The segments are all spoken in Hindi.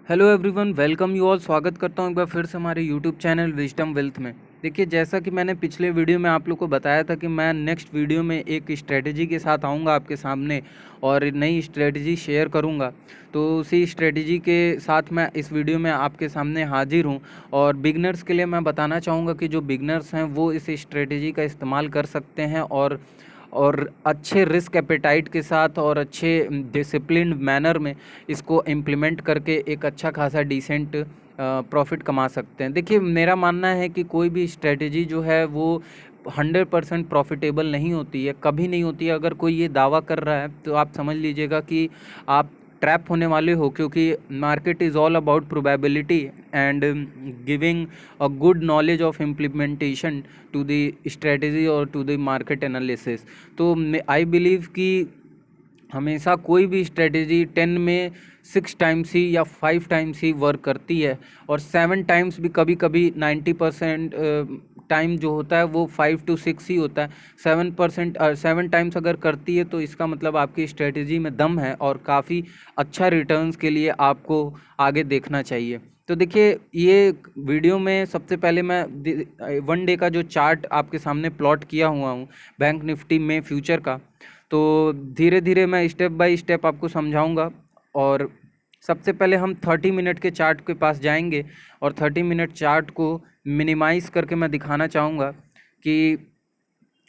Hello everyone, welcome you all. स्वागत करता हूँ एक बार फिर से हमारे यूट्यूब चैनल विजडम वेल्थ में। देखिए, जैसा कि मैंने पिछले वीडियो में आप लोग को बताया था कि मैं नेक्स्ट वीडियो में एक स्ट्रेटजी के साथ आऊँगा आपके सामने और नई स्ट्रेटजी शेयर करूँगा। तो उसी स्ट्रेटजी के साथ मैं इस वीडियो में आपके सामने हाजिर हूँ। और बिगनर्स के लिए मैं बताना चाहूँगा कि जो बिगनर्स हैं वो इस स्ट्रेटजी का इस्तेमाल कर सकते हैं और अच्छे रिस्क एपेटाइट के साथ और अच्छे डिसिप्लिन्ड मैनर में इसको इम्प्लीमेंट करके एक अच्छा खासा डिसेंट प्रॉफिट कमा सकते हैं। देखिए, मेरा मानना है कि कोई भी स्ट्रेटजी जो है वो 100% प्रॉफिटेबल नहीं होती है, कभी नहीं होती है। अगर कोई ये दावा कर रहा है तो आप समझ लीजिएगा कि आप ट्रैप होने वाले हो, क्योंकि market is all about probability and giving a good knowledge of implementation to the strategy और टू द मार्केट एनालिसिस। तो आई बिलीव कि हमेशा कोई भी स्ट्रेटजी 10 में 6 टाइम्स ही या 5 टाइम्स ही वर्क करती है, और 7 टाइम्स भी कभी कभी 90% टाइम जो होता है वो 5 to 6 ही होता है। 7 टाइम्स अगर करती है तो इसका मतलब आपकी स्ट्रेटजी में दम है और काफ़ी अच्छा रिटर्न्स के लिए आपको आगे देखना चाहिए। तो देखिए, ये वीडियो में सबसे पहले मैं 1 डे का जो चार्ट आपके सामने प्लॉट किया हुआ हूँ बैंक निफ्टी में फ्यूचर का। तो धीरे धीरे मैं स्टेप बाय स्टेप आपको समझाऊंगा। और सबसे पहले हम 30 मिनट के चार्ट के पास जाएंगे और 30 मिनट चार्ट को मिनिमाइज करके मैं दिखाना चाहूँगा कि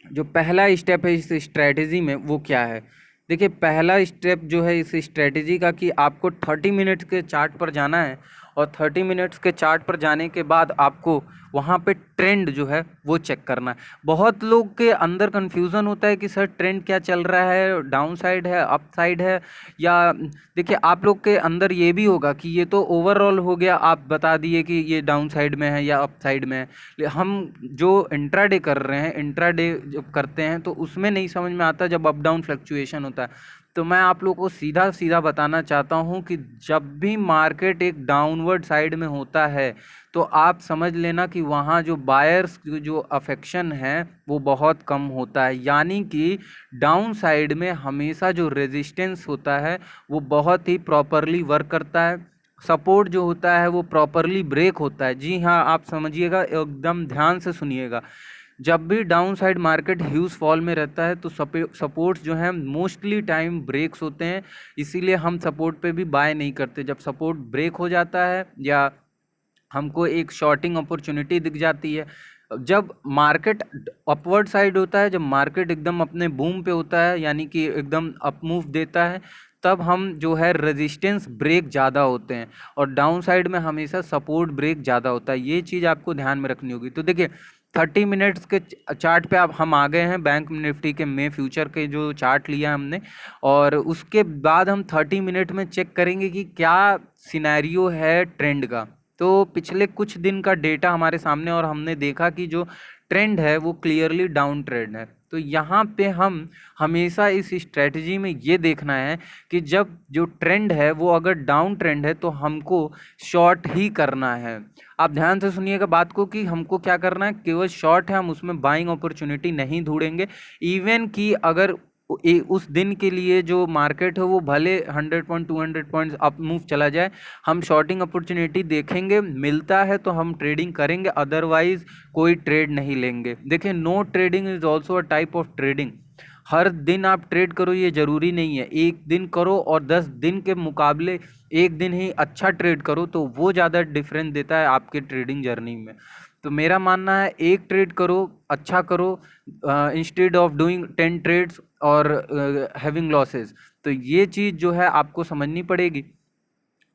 जो पहला स्टेप है इस स्ट्रेटजी में वो क्या है। देखिए, पहला स्टेप जो है इस स्ट्रेटजी का कि आपको 30 मिनट्स के चार्ट पर जाना है, और 30 मिनट्स के चार्ट पर जाने के बाद आपको वहाँ पे ट्रेंड जो है वो चेक करना है। बहुत लोग के अंदर कन्फ्यूज़न होता है कि सर ट्रेंड क्या चल रहा है, डाउन साइड है, अप साइड है, या देखिए आप लोग के अंदर ये भी होगा कि ये तो ओवरऑल हो गया, आप बता दिए कि ये डाउन साइड में है या अप साइड में है। हम जो इंट्राडे कर रहे हैं, इंट्राडे जब करते हैं तो उसमें नहीं समझ में आता जब अप डाउन फ्लक्चुएशन होता है। तो मैं आप लोगों को सीधा सीधा बताना चाहता हूं कि जब भी मार्केट एक डाउनवर्ड साइड में होता है तो आप समझ लेना कि वहाँ जो बायर्स जो अफेक्शन है वो बहुत कम होता है। यानी कि डाउन साइड में हमेशा जो रेजिस्टेंस होता है वो बहुत ही प्रॉपरली वर्क करता है। सपोर्ट जो होता है वो प्रॉपरली ब्रेक होता है। जी हाँ, आप समझिएगा, एकदम ध्यान से सुनिएगा। जब भी down side market huge fall में रहता है तो सपोर्ट्स जो हैं मोस्टली टाइम ब्रेक्स होते हैं। इसीलिए हम सपोर्ट पे भी बाय नहीं करते। जब सपोर्ट ब्रेक हो जाता है या हमको एक शॉर्टिंग अपॉर्चुनिटी दिख जाती है, जब मार्केट अपवर्ड साइड होता है, जब मार्केट एकदम अपने बूम पे होता है यानी कि एकदम अप मूव देता है, तब हम जो है रेजिस्टेंस ब्रेक ज़्यादा होते हैं, और डाउन साइड में हमेशा सपोर्ट ब्रेक ज़्यादा होता है। ये चीज़ आपको ध्यान में रखनी होगी। तो देखिए, 30 मिनट्स के चार्ट पे आप हम आ गए हैं। बैंक निफ्टी के में फ्यूचर के जो चार्ट लिया हमने, और उसके बाद हम 30 मिनट में चेक करेंगे कि क्या सिनेरियो है ट्रेंड का। तो पिछले कुछ दिन का डेटा हमारे सामने, और हमने देखा कि जो ट्रेंड है वो क्लियरली डाउन ट्रेंड है। तो यहाँ पे हम हमेशा इस स्ट्रेटजी में ये देखना है कि जब जो ट्रेंड है वो अगर डाउन ट्रेंड है तो हमको शॉर्ट ही करना है। आप ध्यान से सुनिएगा बात को कि हमको क्या करना है, केवल शॉर्ट है, हम उसमें बाइंग अपॉर्चुनिटी नहीं ढूंढेंगे। इवन कि अगर उस दिन के लिए जो मार्केट है वो भले 100 पॉइंट 200 पॉइंट्स अप मूव चला जाए, हम शॉर्टिंग अपॉर्चुनिटी देखेंगे, मिलता है तो हम ट्रेडिंग करेंगे, अदरवाइज कोई ट्रेड नहीं लेंगे। देखिए, no trading is also a type of trading. हर दिन आप ट्रेड करो ये ज़रूरी नहीं है। एक दिन करो और 10 दिन के मुकाबले एक दिन ही अच्छा ट्रेड करो तो वो ज़्यादा डिफरेंस देता है आपके ट्रेडिंग जर्नी में। तो मेरा मानना है एक ट्रेड करो, अच्छा करो, इंस्टेड ऑफ डूइंग 10 ट्रेड्स और हैविंग लॉसेस। तो ये चीज़ जो है आपको समझनी पड़ेगी।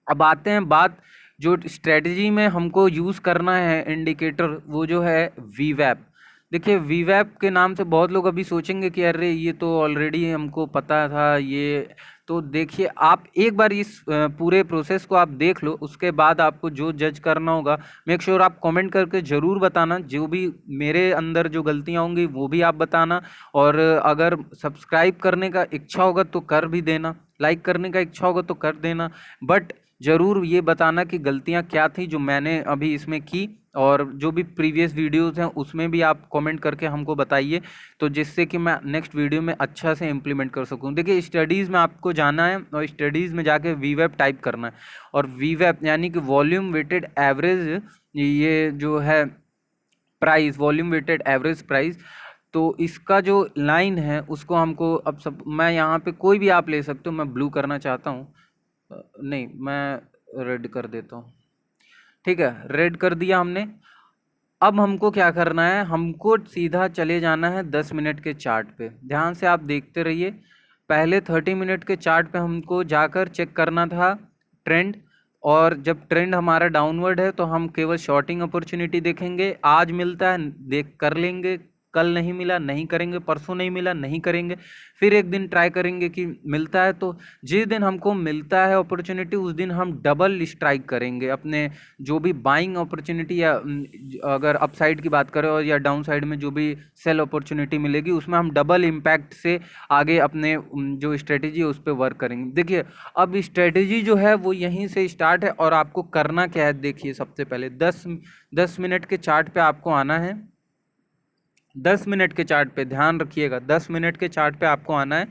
अब आते हैं बात जो स्ट्रेटजी में हमको यूज़ करना है इंडिकेटर, वो जो है वीवैप। देखिए, वीवैप के नाम से बहुत लोग अभी सोचेंगे कि अरे ये तो ऑलरेडी हमको पता था ये। तो देखिए, आप एक बार इस पूरे प्रोसेस को आप देख लो, उसके बाद आपको जो जज करना होगा मेक श्योर आप कमेंट करके ज़रूर बताना। जो भी मेरे अंदर जो गलतियाँ होंगी वो भी आप बताना। और अगर सब्सक्राइब करने का इच्छा होगा तो कर भी देना, लाइक करने का इच्छा होगा तो कर देना, बट ज़रूर ये बताना कि गलतियाँ क्या थी जो मैंने अभी इसमें की, और जो भी प्रीवियस वीडियोस हैं उसमें भी आप कमेंट करके हमको बताइए, तो जिससे कि मैं नेक्स्ट वीडियो में अच्छा से इम्प्लीमेंट कर सकूं। देखिए स्टडीज़ में आपको जाना है और स्टडीज़ में जाके वीवेप टाइप करना है, और वीवेप यानी कि वॉल्यूम वेटेड एवरेज, ये जो है price, volume weighted average price, तो इसका जो लाइन है उसको हमको अब सब, मैं यहाँ पे कोई भी आप ले सकते हो, मैं ब्लू करना चाहता हूँ, नहीं मैं रेड कर देता हूँ, ठीक है रेड कर दिया हमने। अब हमको क्या करना है, हमको सीधा चले जाना है 10 मिनट के चार्ट पे। ध्यान से आप देखते रहिए, पहले 30 मिनट के चार्ट पे हमको जाकर चेक करना था ट्रेंड, और जब ट्रेंड हमारा डाउनवर्ड है तो हम केवल शॉर्टिंग अपॉर्चुनिटी देखेंगे। आज मिलता है देख कर लेंगे, कल नहीं मिला नहीं करेंगे, परसों नहीं मिला नहीं करेंगे, फिर एक दिन ट्राई करेंगे कि मिलता है, तो जिस दिन हमको मिलता है अपॉर्चुनिटी उस दिन हम डबल स्ट्राइक करेंगे अपने जो भी बाइंग अपॉर्चुनिटी, या अगर अपसाइड की बात करें और या डाउन साइड में जो भी सेल अपॉर्चुनिटी मिलेगी उसमें हम डबल इम्पैक्ट से आगे अपने जो स्ट्रेटेजी है उस पर वर्क करेंगे। देखिए अब स्ट्रेटेजी जो है वो यहीं से स्टार्ट है, और आपको करना क्या है, देखिए सबसे पहले 10 मिनट के चार्ट पे आपको आना है। 10 मिनट के चार्ट पे ध्यान रखिएगा, 10 मिनट के चार्ट पे आपको आना है,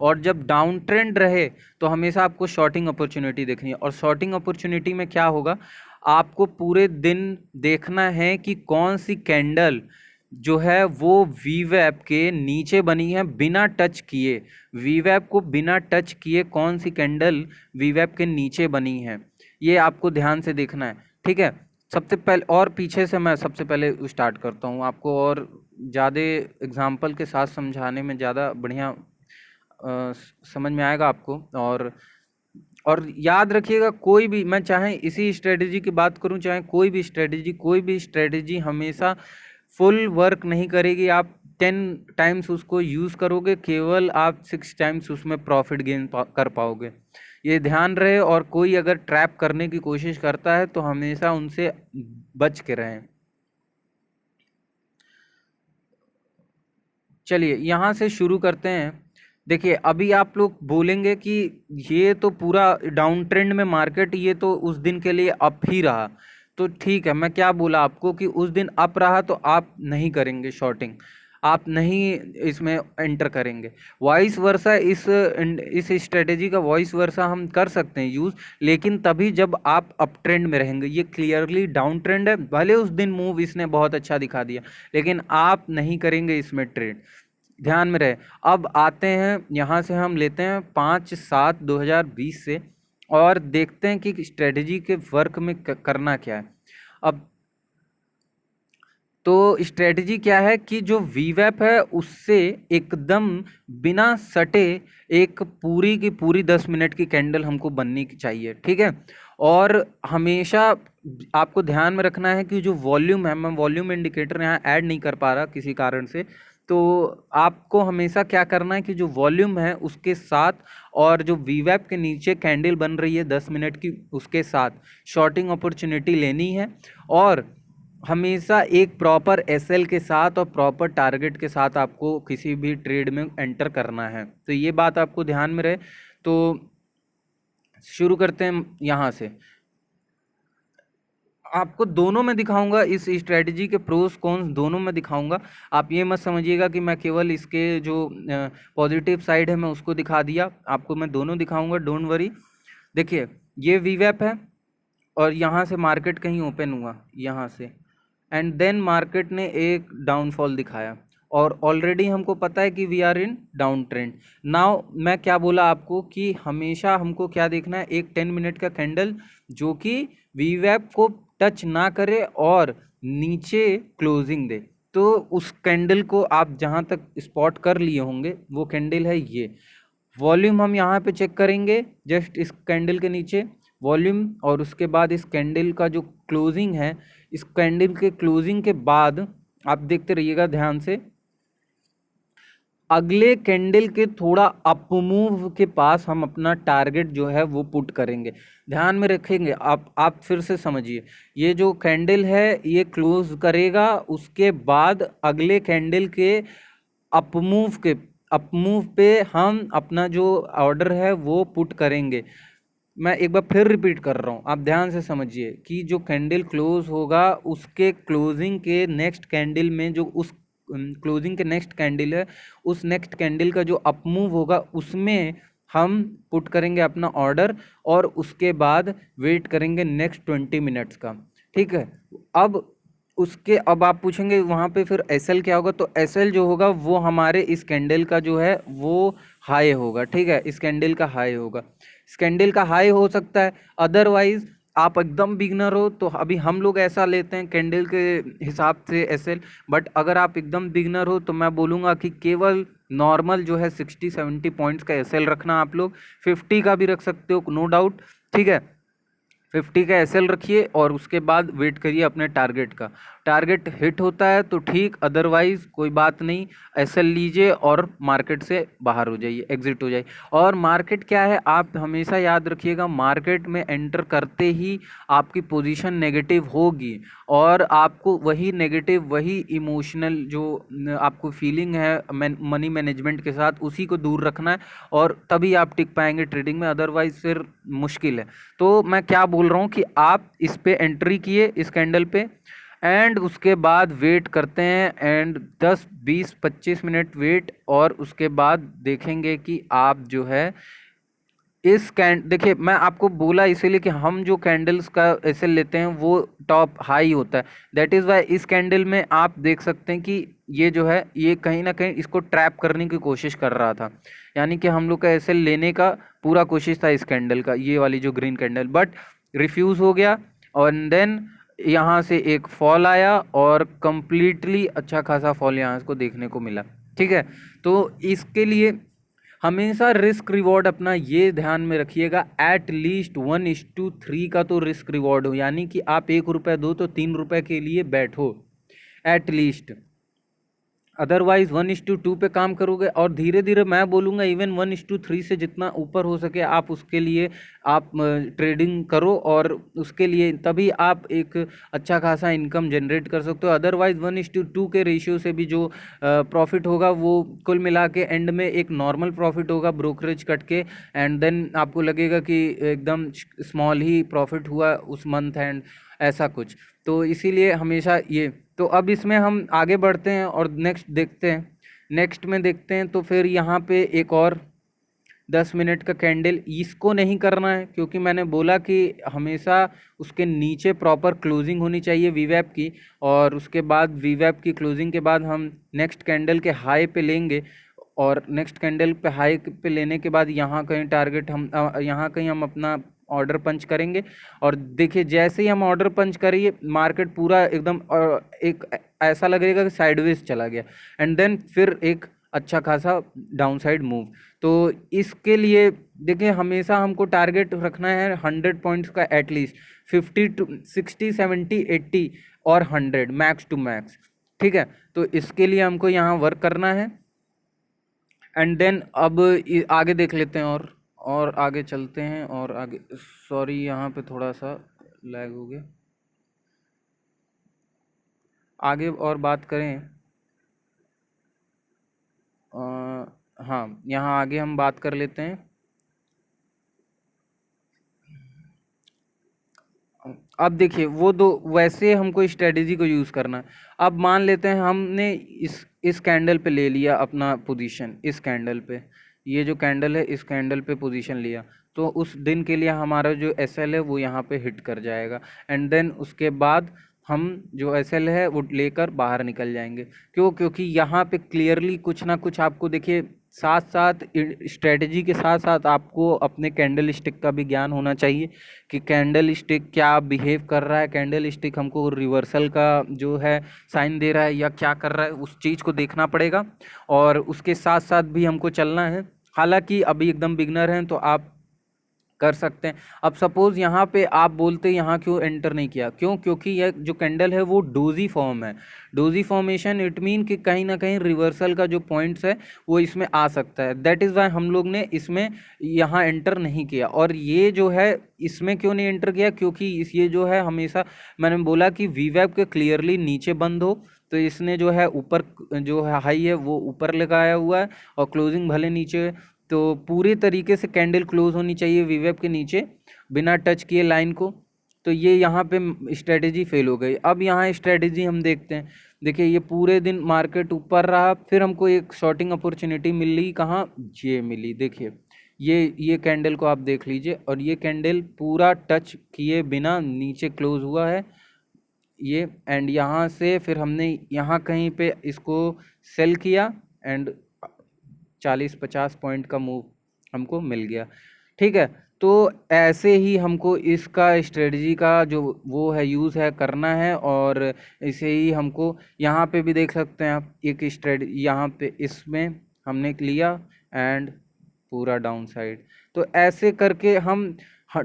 और जब डाउन ट्रेंड रहे तो हमेशा आपको शॉर्टिंग अपॉर्चुनिटी देखनी है। और शॉर्टिंग अपॉर्चुनिटी में क्या होगा, आपको पूरे दिन देखना है कि कौन सी कैंडल जो है वो वीवैप के नीचे बनी है बिना टच किए, वीवैप को बिना टच किए कौन सी कैंडल वीवैप के नीचे बनी है, ये आपको ध्यान से देखना है, ठीक है। सबसे पहले, और पीछे से मैं सबसे पहले स्टार्ट करता हूँ आपको, और ज़्यादा एग्जाम्पल के साथ समझाने में ज़्यादा बढ़िया समझ में आएगा आपको। और याद रखिएगा, कोई भी, मैं चाहे इसी स्ट्रेटजी की बात करूं चाहे कोई भी स्ट्रेटजी हमेशा फुल वर्क नहीं करेगी। आप 10 टाइम्स उसको यूज़ करोगे, केवल आप 6 टाइम्स उसमें प्रॉफिट गेन कर पाओगे, ये ध्यान रहे। और कोई अगर ट्रैप करने की कोशिश करता है तो हमेशा उनसे बच के रहें। चलिए यहाँ से शुरू करते हैं। देखिए अभी आप लोग बोलेंगे कि ये तो पूरा डाउन ट्रेंड में मार्केट, ये तो उस दिन के लिए अप ही रहा, तो ठीक है, मैं क्या बोला आपको कि उस दिन अप रहा तो आप नहीं करेंगे शॉर्टिंग, आप नहीं इसमें एंटर करेंगे। वॉइस वर्सा, इस स्ट्रेटेजी का वॉइस वर्सा हम कर सकते हैं यूज़, लेकिन तभी जब आप अप ट्रेंड में रहेंगे। ये क्लियरली डाउन ट्रेंड है, भले उस दिन मूव इसने बहुत अच्छा दिखा दिया, लेकिन आप नहीं करेंगे इसमें ट्रेड, ध्यान में रहे। अब आते हैं यहाँ से, हम लेते हैं 5/7/2020 से, और देखते हैं कि स्ट्रेटजी के वर्क में करना क्या है। अब तो स्ट्रेटजी क्या है कि जो वीवैप है उससे एकदम बिना सटे एक पूरी की पूरी 10 मिनट की कैंडल हमको बननी चाहिए, ठीक है। और हमेशा आपको ध्यान में रखना है कि जो वॉल्यूम है, मैं वॉल्यूम इंडिकेटर यहाँ ऐड नहीं कर पा रहा किसी कारण से, तो आपको हमेशा क्या करना है कि जो वॉल्यूम है उसके साथ, और जो वीवैप के नीचे कैंडल बन रही है 10 मिनट की उसके साथ शॉर्टिंग अपॉर्चुनिटी लेनी है, और हमेशा एक प्रॉपर एसएल के साथ और प्रॉपर टारगेट के साथ आपको किसी भी ट्रेड में एंटर करना है। तो ये बात आपको ध्यान में रहे। तो शुरू करते हैं यहाँ से। आपको दोनों में दिखाऊंगा, इस स्ट्रेटजी के प्रोस कॉन्स दोनों में दिखाऊंगा। आप ये मत समझिएगा कि मैं केवल इसके जो पॉजिटिव साइड है मैं उसको दिखा दिया, आपको मैं दोनों दिखाऊंगा, डोंट वरी। देखिए ये वीवैप है, और यहाँ से मार्केट कहीं ओपन हुआ यहाँ से, एंड देन मार्केट ने एक डाउनफॉल दिखाया, और ऑलरेडी हमको पता है कि we are in down trend. Now मैं क्या बोला आपको कि हमेशा हमको क्या देखना है, एक 10 मिनट का कैंडल जो कि वीवैप को टच ना करे और नीचे क्लोजिंग दे। तो उस कैंडल को आप जहाँ तक स्पॉट कर लिए होंगे वो कैंडल है ये। वॉल्यूम हम यहाँ पे चेक करेंगे, जस्ट इस कैंडल के नीचे वॉल्यूम, और उसके बाद इस कैंडल का जो क्लोजिंग है, इस कैंडल के क्लोजिंग के बाद आप देखते रहिएगा ध्यान से, अगले कैंडल के थोड़ा अप मूव के पास हम अपना टारगेट जो है वो पुट करेंगे। ध्यान में रखेंगे आप फिर से समझिए, ये जो कैंडल है ये क्लोज करेगा, उसके बाद अगले कैंडल के अप मूव पे हम अपना जो ऑर्डर है वो पुट करेंगे। मैं एक बार फिर रिपीट कर रहा हूँ, आप ध्यान से समझिए कि जो कैंडल क्लोज होगा उसके क्लोजिंग के नेक्स्ट कैंडल में जो उस क्लोजिंग के नेक्स्ट कैंडल है, उस नेक्स्ट कैंडल का जो अप मूव होगा उसमें हम पुट करेंगे अपना ऑर्डर और उसके बाद वेट करेंगे नेक्स्ट 20 मिनट्स का। ठीक है। अब उसके अब आप पूछेंगे वहाँ पे फिर एस एल क्या होगा, तो एस एल जो होगा वो हमारे इस कैंडल का जो है वो हाई होगा। ठीक है, इस कैंडल का हाई होगा, इस कैंडल का हाई हो सकता है। अदरवाइज आप एकदम बिगनर हो तो अभी हम लोग ऐसा लेते हैं कैंडल के हिसाब से एस एल, बट अगर आप एकदम बिगनर हो तो मैं बोलूँगा कि केवल नॉर्मल जो है 60-70 पॉइंट्स का एस एल रखना। आप लोग 50 का भी रख सकते हो, नो डाउट। ठीक है, 50 का एसएल रखिए और उसके बाद वेट करिए अपने टारगेट का। टारगेट हिट होता है तो ठीक, अदरवाइज कोई बात नहीं, एसएल लीजिए और मार्केट से बाहर हो जाइए, एग्जिट हो जाइए। और मार्केट क्या है, आप हमेशा याद रखिएगा, मार्केट में एंटर करते ही आपकी पोजीशन नेगेटिव होगी और आपको वही नेगेटिव, वही इमोशनल जो आपको फीलिंग है मनी मैनेजमेंट के साथ, उसी को दूर रखना है और तभी आप टिक पाएंगे ट्रेडिंग में, अदरवाइज फिर मुश्किल है। तो मैं क्या बोल रहा हूँ कि आप इस पे एंट्री किए इस कैंडल पे एंड उसके बाद वेट करते हैं एंड 10-20-25 मिनट वेट, और उसके बाद देखेंगे कि आप जो है इस देखिए मैं आपको बोला इसीलिए कि हम जो कैंडल्स का ऐसे लेते हैं वो टॉप हाई होता है, दैट इज़ वाई इस कैंडल में आप देख सकते हैं कि ये जो है ये कहीं ना कहीं इसको ट्रैप करने की कोशिश कर रहा था, यानी कि हम लोग का ऐसे लेने का पूरा कोशिश था इस कैंडल का, ये वाली जो ग्रीन कैंडल, बट रिफ्यूज़ हो गया। और देन यहाँ से एक फॉल आया और कंप्लीटली अच्छा खासा फॉल यहाँ को देखने को मिला। ठीक है, तो इसके लिए हमेशा रिस्क रिवॉर्ड अपना ये ध्यान में रखिएगा, एट लीस्ट 1:3 का तो रिस्क रिवॉर्ड हो, यानी कि आप 1 रुपये दो तो 3 रुपये के लिए बैठो एट लीस्ट। अदरवाइज 1:2 पे काम करोगे और धीरे धीरे मैं बोलूँगा इवन 1:3 से जितना ऊपर हो सके आप उसके लिए आप ट्रेडिंग करो, और उसके लिए तभी आप एक अच्छा खासा इनकम जनरेट कर सकते हो। अदरवाइज 1:2 के रेशियो से भी जो प्रॉफिट होगा वो कुल मिला के एंड में एक नॉर्मल प्रॉफिट होगा ब्रोकरेज कट के, एंड देन आपको लगेगा कि एकदम स्मॉल ही प्रॉफिट हुआ उस मंथ एंड ऐसा कुछ। तो इसीलिए हमेशा ये, तो अब इसमें हम आगे बढ़ते हैं और नेक्स्ट देखते हैं, नेक्स्ट में देखते हैं। तो फिर यहाँ पे एक और 10 मिनट का कैंडल, इसको नहीं करना है क्योंकि मैंने बोला कि हमेशा उसके नीचे प्रॉपर क्लोजिंग होनी चाहिए वीवैप की, और उसके बाद वीवैप की क्लोजिंग के बाद हम नेक्स्ट कैंडल के हाई पे लेंगे, और नेक्स्ट कैंडल पे हाई पे लेने के बाद यहाँ कहीं टारगेट हम यहाँ कहीं हम अपना ऑर्डर पंच करेंगे। और देखिए जैसे ही हम ऑर्डर पंच करिए मार्केट पूरा एकदम एक ऐसा लगेगा कि साइडवेज चला गया, एंड देन फिर एक अच्छा खासा डाउनसाइड मूव। तो इसके लिए देखिए हमेशा हमको टारगेट रखना है 100 पॉइंट्स का, एटलीस्ट 50 टू 60 70 80 और 100 मैक्स टू मैक्स। ठीक है, तो इसके लिए हमको यहाँ वर्क करना है एंड देन अब आगे देख लेते हैं और आगे चलते हैं और आगे, सॉरी यहाँ पे थोड़ा सा लैग हो गया, आगे और बात करें। हाँ, यहाँ आगे हम बात कर लेते हैं। अब देखिए वो दो, वैसे हमको स्ट्रेटेजी को यूज़ करना है। अब मान लेते हैं हमने इस कैंडल पे ले लिया अपना पोजीशन, इस कैंडल पे, ये जो कैंडल है इस कैंडल पे पोजीशन लिया, तो उस दिन के लिए हमारा जो एसएल है वो यहाँ पे हिट कर जाएगा, एंड देन उसके बाद हम जो एसएल है वो लेकर बाहर निकल जाएंगे। क्यों? क्योंकि यहाँ पे क्लियरली कुछ ना कुछ आपको देखिए, साथ साथ स्ट्रेटजी के साथ साथ आपको अपने कैंडल स्टिक का भी ज्ञान होना चाहिए कि कैंडल स्टिक क्या बिहेव कर रहा है, कैंडल स्टिक हमको रिवर्सल का जो है साइन दे रहा है या क्या कर रहा है, उस चीज़ को देखना पड़ेगा और उसके साथ साथ भी हमको चलना है। हालांकि अभी एकदम बिगनर हैं तो आप कर सकते हैं। अब सपोज यहाँ पे आप बोलते यहाँ क्यों एंटर नहीं किया, क्यों? क्योंकि यह जो कैंडल है वो डोजी फॉर्म है, डोजी फॉर्मेशन, इट मीन कि कहीं ना कहीं रिवर्सल का जो पॉइंट्स है वो इसमें आ सकता है, दैट इज़ वाई हम लोग ने इसमें यहाँ एंटर नहीं किया। और ये जो है इसमें क्यों नहीं एंटर किया, क्योंकि ये जो है हमेशा मैंने बोला कि वीवैप के क्लियरली नीचे बंद हो, तो इसने जो है ऊपर जो है हाई है वो ऊपर लगाया हुआ है और क्लोजिंग भले नीचे तो पूरी तरीके से कैंडल क्लोज होनी चाहिए वीवेब के नीचे बिना टच किए लाइन को। तो ये यहाँ पे स्ट्रेटेजी फेल हो गई। अब यहाँ स्ट्रेटेजी हम देखते हैं। देखिए ये पूरे दिन मार्केट ऊपर रहा, फिर हमको एक शॉर्टिंग अपॉर्चुनिटी मिली, कहाँ, ये मिली। देखिए ये कैंडल को आप देख लीजिए, और ये कैंडल पूरा टच किए बिना नीचे क्लोज हुआ है ये। एंड यहाँ से फिर हमने यहाँ कहीं पे इसको सेल किया एंड 40-50 पॉइंट का मूव हमको मिल गया। ठीक है, तो ऐसे ही हमको इसका स्ट्रेटजी का जो वो है यूज़ है करना है। और इसे ही हमको यहाँ पे भी देख सकते हैं आप, एक स्ट्रेटजी यहाँ पे इसमें हमने लिया एंड पूरा डाउन साइड। तो ऐसे करके हम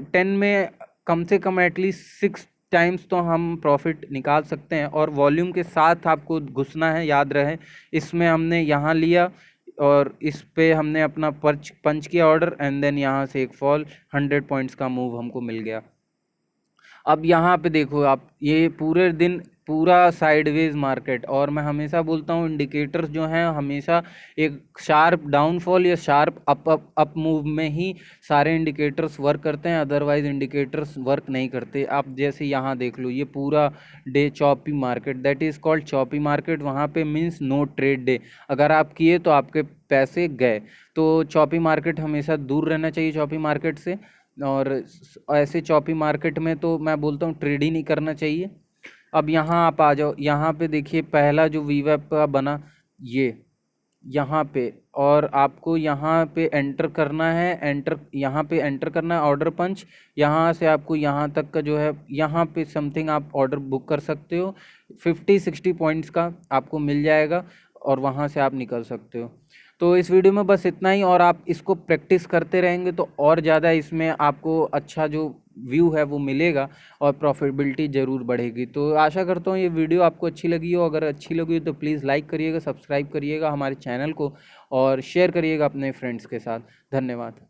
10 में कम से कम एटलीस्ट 6 टाइम्स तो हम प्रॉफिट निकाल सकते हैं। और वॉल्यूम के साथ आपको घुसना है, याद रहे। इसमें हमने यहाँ लिया और इस पे हमने अपना पंच किया ऑर्डर, एंड देन यहाँ से एक फॉल 100 पॉइंट्स का मूव हमको मिल गया। अब यहाँ पे देखो आप, ये पूरे दिन पूरा साइडवेज मार्केट, और मैं हमेशा बोलता हूँ इंडिकेटर्स जो हैं हमेशा एक शार्प डाउनफॉल या शार्प अप मूव में ही सारे इंडिकेटर्स वर्क करते हैं, अदरवाइज इंडिकेटर्स वर्क नहीं करते। आप जैसे यहाँ देख लो, ये पूरा day choppy market, that is called choppy market. वहाँ पे मीन्स नो ट्रेड डे, अगर आप किए तो आपके पैसे गए। तो चॉपी मार्केट हमेशा दूर रहना चाहिए चॉपी मार्केट से। और ऐसे चॉपी मार्केट में तो मैं बोलता हूँ ट्रेड ही नहीं करना चाहिए। अब यहाँ आप आ जाओ, यहाँ पे देखिए पहला जो वीवेब का बना ये यहाँ पे, और आपको यहाँ पे एंटर करना है, यहाँ पे एंटर करना है ऑर्डर पंच। यहाँ से आपको यहाँ तक का जो है, यहाँ पे समथिंग आप ऑर्डर बुक कर सकते हो, 50-60 पॉइंट्स का आपको मिल जाएगा, और वहाँ से आप निकल सकते हो। तो इस वीडियो में बस इतना ही, और आप इसको प्रैक्टिस करते रहेंगे तो और ज़्यादा इसमें आपको अच्छा जो व्यू है वो मिलेगा, और प्रॉफिटेबिलिटी ज़रूर बढ़ेगी। तो आशा करता हूँ ये वीडियो आपको अच्छी लगी हो। अगर अच्छी लगी हो तो प्लीज़ लाइक करिएगा, सब्सक्राइब करिएगा हमारे चैनल को, और शेयर करिएगा अपने फ्रेंड्स के साथ। धन्यवाद।